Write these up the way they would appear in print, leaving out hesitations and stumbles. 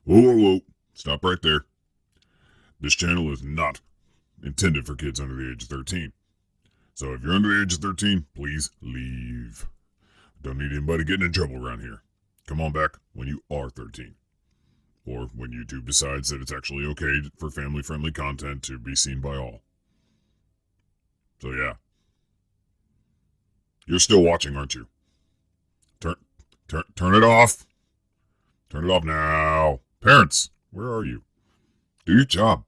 Whoa, whoa, whoa. Stop right there. This channel is not intended for kids under the age of 13. So if you're under the age of 13, please leave. Don't need anybody getting in trouble around here. Come on back when you are 13. Or when YouTube decides that it's actually okay for family-friendly content to be seen by all. So yeah. You're still watching, aren't you? Turn it off. Turn it off now. Parents, where are you? Do your job.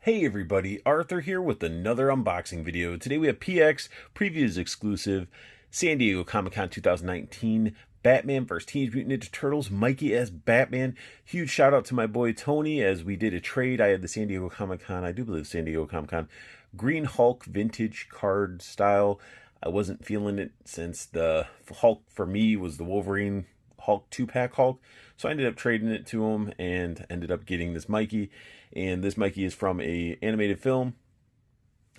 Hey everybody, Arthur here with another unboxing video. Today we have PX Previews exclusive San Diego Comic-Con 2019 Batman vs. Teenage Mutant Ninja Turtles, Mikey as Batman. Huge shout out to my boy Tony as we did a trade. I had the San Diego Comic-Con, I do believe San Diego Comic-Con, Green Hulk vintage card style. I wasn't feeling it since the Hulk for me was the Wolverine Hulk 2-pack Hulk. So I ended up trading it to him and ended up getting this Mikey. And this Mikey is from a animated film.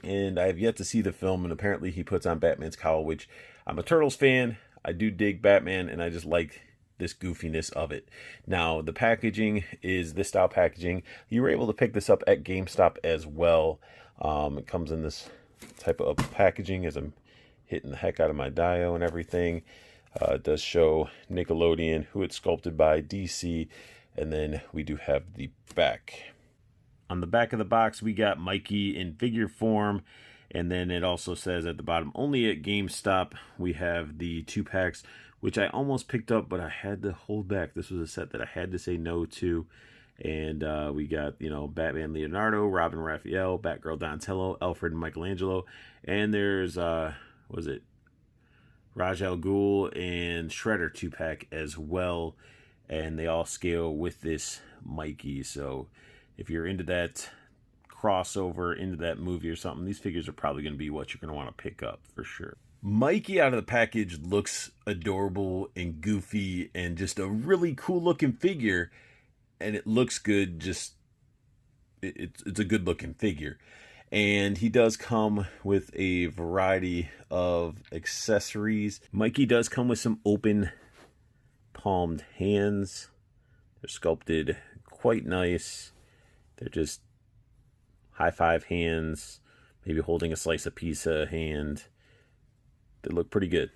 And I have yet to see the film. And apparently he puts on Batman's cowl, which I'm a Turtles fan. I do dig Batman and I just like this goofiness of it. Now the packaging is this style packaging. You were able to pick this up at GameStop as well. It comes in this type of packaging as I'm hitting the heck out of my Dio and everything. It does show Nickelodeon, who it's sculpted by, DC, and then we do have the back. On the back of the box, we got Mikey in figure form, and then it also says at the bottom, only at GameStop. We have the 2-packs, which I almost picked up, but I had to hold back. This was a set that I had to say no to. And we got, Batman Leonardo, Robin Raphael, Batgirl Donatello, Alfred and Michelangelo, and there's, Raj Al Ghul and Shredder 2-pack as well, and they all scale with this Mikey. So if you're into that crossover, into that movie or something, these figures are probably going to be what you're going to want to pick up for sure. Mikey out of the package looks adorable and goofy and just a really cool looking figure, and it looks good. Just it's a good looking figure. And he does come with a variety of accessories. Mikey does come with some open palmed hands. They're sculpted quite nice. They're just high five hands, maybe holding a slice of pizza hand. They look pretty good.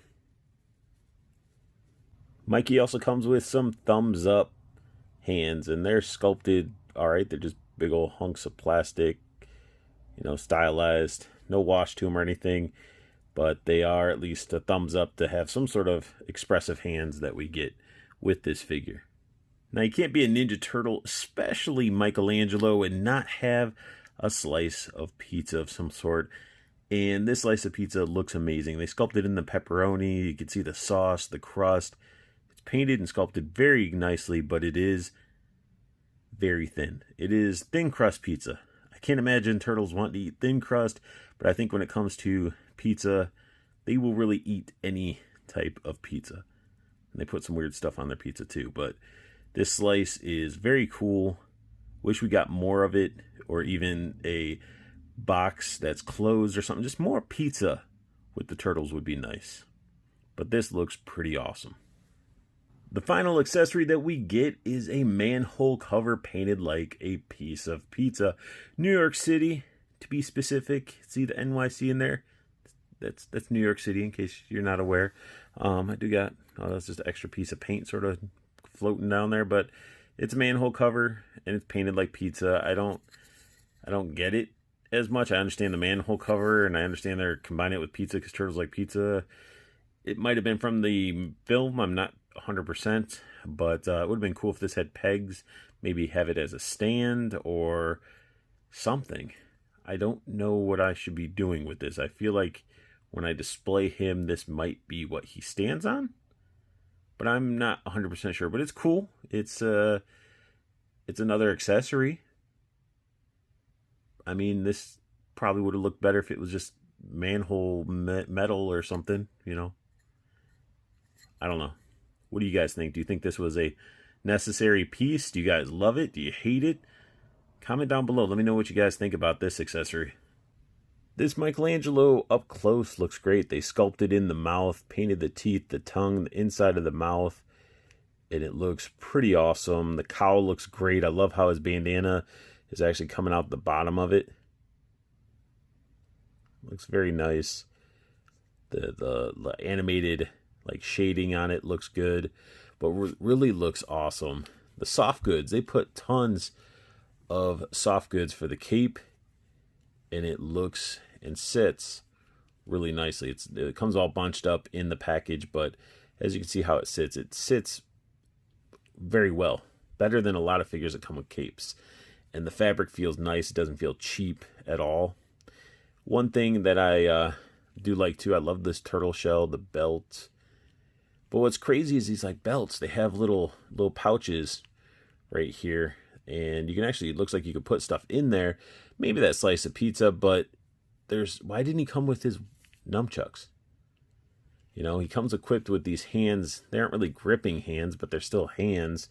Mikey also comes with some thumbs up hands, and they're sculpted all right. They're just big old hunks of plastic. Stylized, no wash to them or anything, but they are at least a thumbs up to have some sort of expressive hands that we get with this figure. Now, you can't be a Ninja Turtle, especially Michelangelo, and not have a slice of pizza of some sort. And this slice of pizza looks amazing. They sculpted in the pepperoni. You can see the sauce, the crust. It's painted and sculpted very nicely, but it is very thin. It is thin crust pizza. Can't imagine turtles want to eat thin crust, but I think when it comes to pizza, they will really eat any type of pizza. And they put some weird stuff on their pizza too, but this slice is very cool. Wish we got more of it, or even a box that's closed or something. Just more pizza with the turtles would be nice. But this looks pretty awesome. The final accessory that we get is a manhole cover painted like a piece of pizza. New York City, to be specific. See the NYC in there? That's New York City, in case you're not aware. I do got, that's just an extra piece of paint sort of floating down there, but it's a manhole cover and it's painted like pizza. I don't get it as much. I understand the manhole cover and I understand they're combining it with pizza because turtles like pizza. It might have been from the film. I'm not 100%, but it would have been cool if this had pegs, maybe have it as a stand or something. I don't know what I should be doing with this. I feel like when I display him, this might be what he stands on, but I'm not 100% sure. But it's cool. It's another accessory. I mean, this probably would have looked better if it was just manhole metal or something, I don't know. What do you guys think? Do you think this was a necessary piece? Do you guys love it? Do you hate it? Comment down below. Let me know what you guys think about this accessory. This Michelangelo Up-Close looks great. They sculpted in the mouth, painted the teeth, the tongue, the inside of the mouth, and it looks pretty awesome. The cowl looks great. I love how his bandana is actually coming out the bottom of it. Looks very nice. The animated like shading on it looks good, but really looks awesome. The soft goods, they put tons of soft goods for the cape, and it looks and sits really nicely. It comes all bunched up in the package, but as you can see how it sits very well. Better than a lot of figures that come with capes. And the fabric feels nice. It doesn't feel cheap at all. One thing that I do like too, I love this turtle shell, the belt. But what's crazy is these like belts, they have little pouches right here. And you can actually, it looks like you could put stuff in there. Maybe that slice of pizza, but why didn't he come with his nunchucks? You know, he comes equipped with these hands. They aren't really gripping hands, but they're still hands.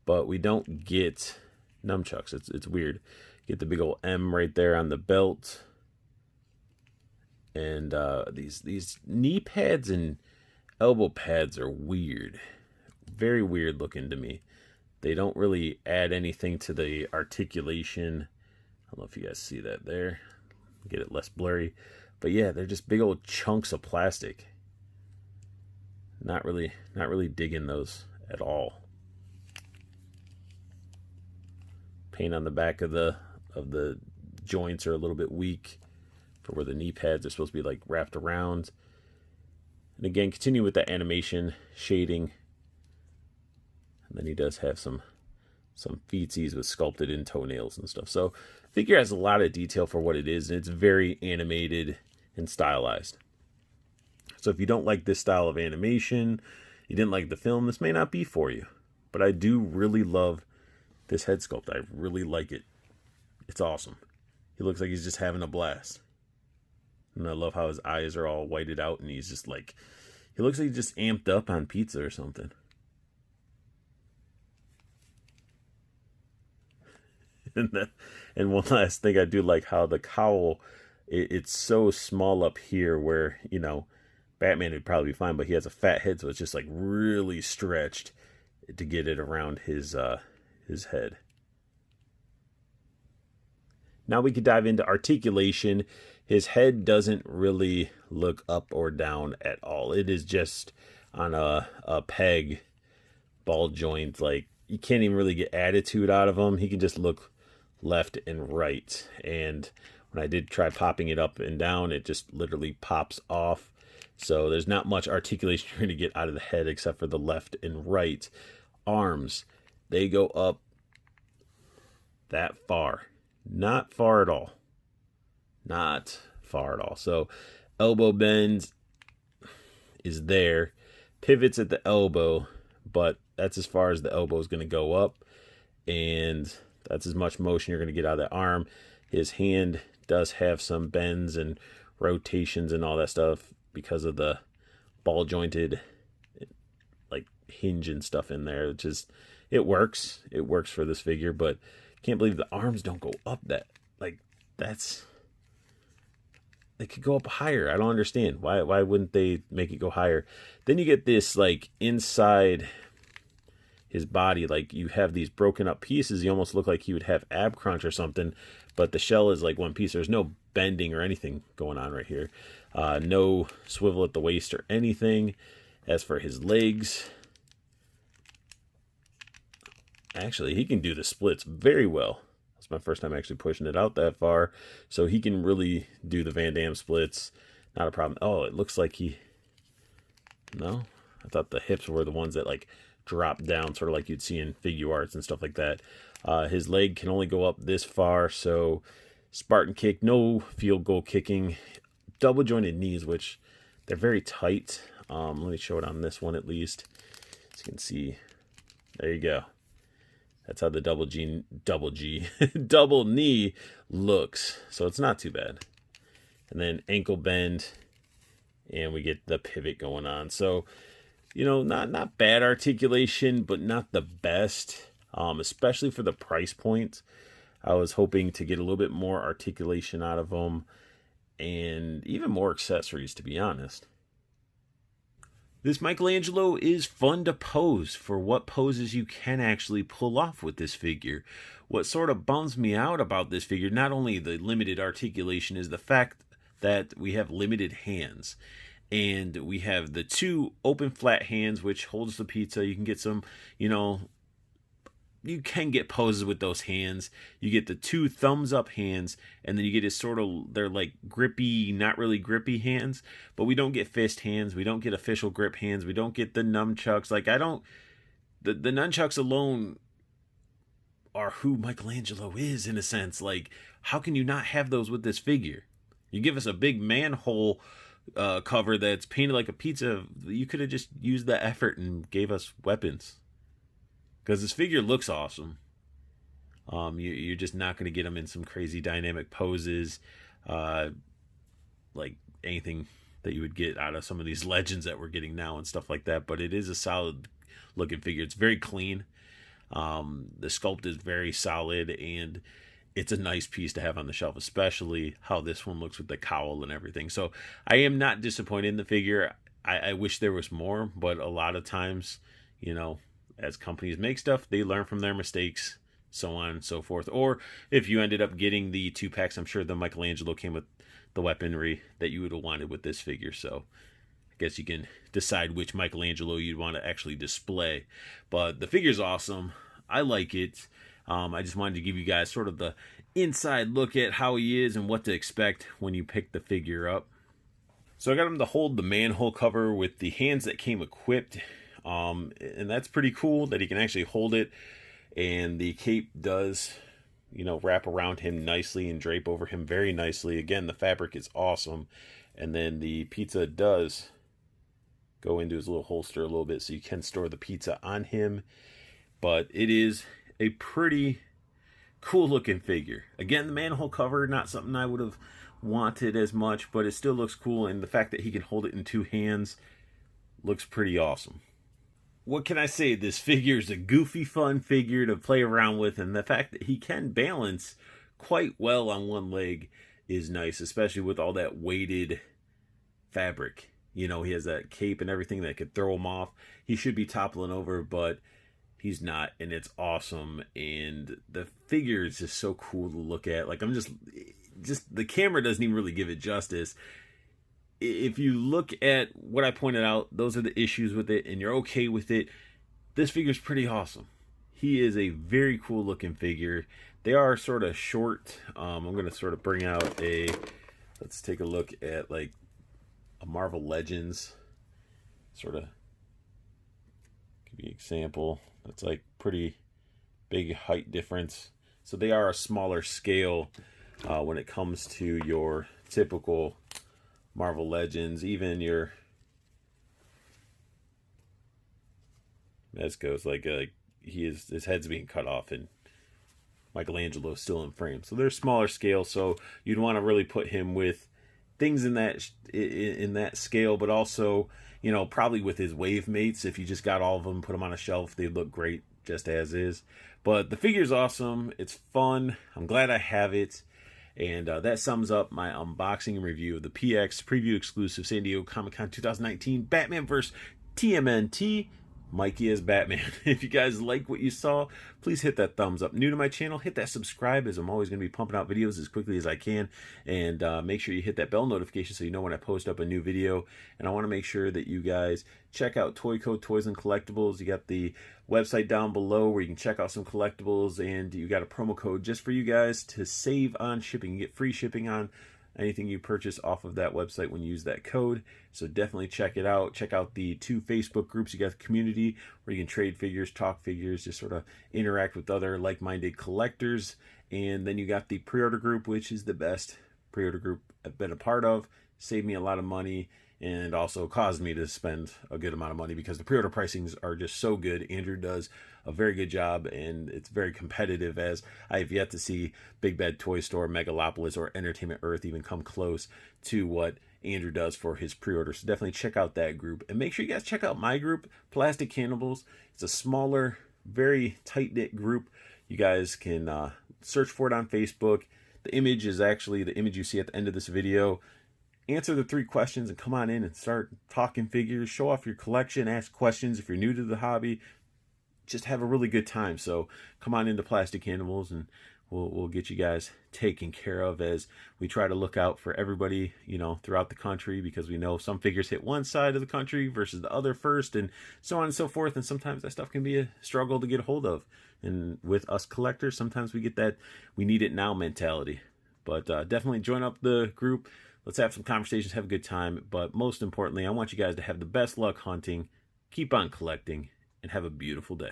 But we don't get nunchucks. It's weird. Get the big old M right there on the belt. And these knee pads and elbow pads are weird. Very weird looking to me. They don't really add anything to the articulation. I don't know if you guys see that there. Get it less blurry. But yeah, they're just big old chunks of plastic. Not really digging those at all. Paint on the back of the joints are a little bit weak for where the knee pads are supposed to be like wrapped around. And again, continue with that animation, shading. And then he does have some feetsies with sculpted in toenails and stuff. So figure has a lot of detail for what it is, and it's very animated and stylized. So if you don't like this style of animation, you didn't like the film, this may not be for you. But I do really love this head sculpt. I really like it. It's awesome. He looks like he's just having a blast. And I love how his eyes are all whited out, and he's just like, he looks like he's just amped up on pizza or something. And one last thing, I do like how the cowl, it's so small up here where, you know, Batman would probably be fine, but he has a fat head, so it's just like really stretched to get it around his head. Now we could dive into articulation. His head doesn't really look up or down at all. It is just on a peg ball joint. Like, you can't even really get attitude out of him. He can just look left and right. And when I did try popping it up and down, it just literally pops off. So there's not much articulation you're going to get out of the head except for the left and right. Arms, they go up that far. Not far at all. Not far at all. So elbow bend is there. Pivots at the elbow, but that's as far as the elbow is going to go up. And that's as much motion you're going to get out of that arm. His hand does have some bends and rotations and all that stuff because of the ball jointed like hinge and stuff in there. It just, it works. It works for this figure, but can't believe the arms don't go up that. Like, that's, they could go up higher. I don't understand. Why wouldn't they make it go higher? Then you get this like inside his body, like you have these broken up pieces. You almost look like he would have ab crunch or something, but the shell is like one piece. There's no bending or anything going on right here. No swivel at the waist or anything. As for his legs, actually, he can do the splits very well. It's my first time actually pushing it out that far. So he can really do the Van Damme splits. Not a problem. Oh, it looks like he... No? I thought the hips were the ones that like drop down, sort of like you'd see in figure arts and stuff like that. His leg can only go up this far. So Spartan kick, no field goal kicking. Double jointed knees, which they're very tight. Let me show it on this one at least. So you can see. There you go. That's how the double knee looks. So it's not too bad. And then ankle bend, and we get the pivot going on. So You know, not bad articulation, but not the best, especially for the price point. I was hoping to get a little bit more articulation out of them and even more accessories, to be honest. This Michelangelo is fun to pose for what poses you can actually pull off with this figure. What sort of bums me out about this figure, not only the limited articulation, is the fact that we have limited hands. And we have the two open flat hands, which holds the pizza. You can get some, you can get poses with those hands. You get the two thumbs up hands, and then you get they're like grippy, not really grippy hands, but we don't get fist hands. We don't get official grip hands. We don't get the nunchucks. The nunchucks alone are who Michelangelo is, in a sense. Like, how can you not have those with this figure? You give us a big manhole cover that's painted like a pizza. You could have just used the effort and gave us weapons. Because this figure looks awesome. You're just not going to get him in some crazy dynamic poses, like anything that you would get out of some of these legends that we're getting now and stuff like that. But it is a solid looking figure. It's very clean. The sculpt is very solid, and it's a nice piece to have on the shelf, especially how this one looks with the cowl and everything. So I am not disappointed in the figure. I wish there was more, but a lot of times, as companies make stuff, they learn from their mistakes, so on and so forth. Or if you ended up getting the 2-packs, I'm sure the Michelangelo came with the weaponry that you would have wanted with this figure. So I guess you can decide which Michelangelo you'd want to actually display. But the figure's awesome. I like it. I just wanted to give you guys sort of the inside look at how he is and what to expect when you pick the figure up. So I got him to hold the manhole cover with the hands that came equipped. And that's pretty cool that he can actually hold it, and the cape does, wrap around him nicely and drape over him very nicely. Again, the fabric is awesome, and then the pizza does go into his little holster a little bit, so you can store the pizza on him. But it is a pretty cool looking figure. Again, the manhole cover, not something I would have wanted as much, but it still looks cool, and the fact that he can hold it in two hands looks pretty awesome. What can I say? This figure is a goofy, fun figure to play around with, and the fact that he can balance quite well on one leg is nice, especially with all that weighted fabric. He has that cape and everything that could throw him off. He should be toppling over, but he's not, and it's awesome. And the figure is just so cool to look at. Like, I'm just the camera doesn't even really give it justice. If you look at what I pointed out, those are the issues with it, and you're okay with it, this figure's pretty awesome. He is a very cool looking figure. They are sort of short. I'm going to sort of bring out let's take a look at like a Marvel Legends. Sort of give you an example. That's like pretty big height difference. So they are a smaller scale when it comes to your typical Marvel Legends, even your Mezco's like his head's being cut off and Michelangelo is still in frame. So they're smaller scale, so you'd want to really put him with things in that scale, but also, probably with his wave mates. If you just got all of them, put them on a shelf, they'd look great just as is. But the figure's awesome. It's fun. I'm glad I have it. And that sums up my unboxing and review of the PX preview exclusive San Diego Comic-Con 2019 Batman vs. TMNT. Mikey as Batman. If you guys like what you saw, please hit that thumbs up. New to my channel, hit that subscribe, as I'm always going to be pumping out videos as quickly as I can. And make sure you hit that bell notification so you know when I post up a new video. And I want to make sure that you guys check out Toyco Toys and Collectibles. You got the website down below where you can check out some collectibles, and you got a promo code just for you guys to save on shipping. You get free shipping on anything you purchase off of that website when you use that code. So definitely check it out. Check out the 2 Facebook groups. You got the community where you can trade figures, talk figures, just sort of interact with other like-minded collectors. And then you got the pre-order group, which is the best pre-order group I've been a part of. Saved me a lot of money and also caused me to spend a good amount of money because the pre-order pricings are just so good. Andrew does a very good job, and it's very competitive, as I have yet to see Big Bad Toy Store, Megalopolis, or Entertainment Earth even come close to what Andrew does for his pre-order. So definitely check out that group. And make sure you guys check out my group, Plastic Cannibals. It's a smaller, very tight-knit group. You guys can search for it on Facebook. The image is actually the image you see at the end of this video. Answer the 3 questions and come on in and start talking figures. Show off your collection. Ask questions if you're new to the hobby. Just have a really good time. So come on into Plastic Cannibals and we'll get you guys taken care of as we try to look out for everybody, you know, throughout the country, because we know some figures hit one side of the country versus the other first, and so on and so forth. And sometimes that stuff can be a struggle to get a hold of. And with us collectors, sometimes we get that we need it now mentality. But definitely join up the group. Let's have some conversations, have a good time. But most importantly, I want you guys to have the best luck hunting, keep on collecting, and have a beautiful day.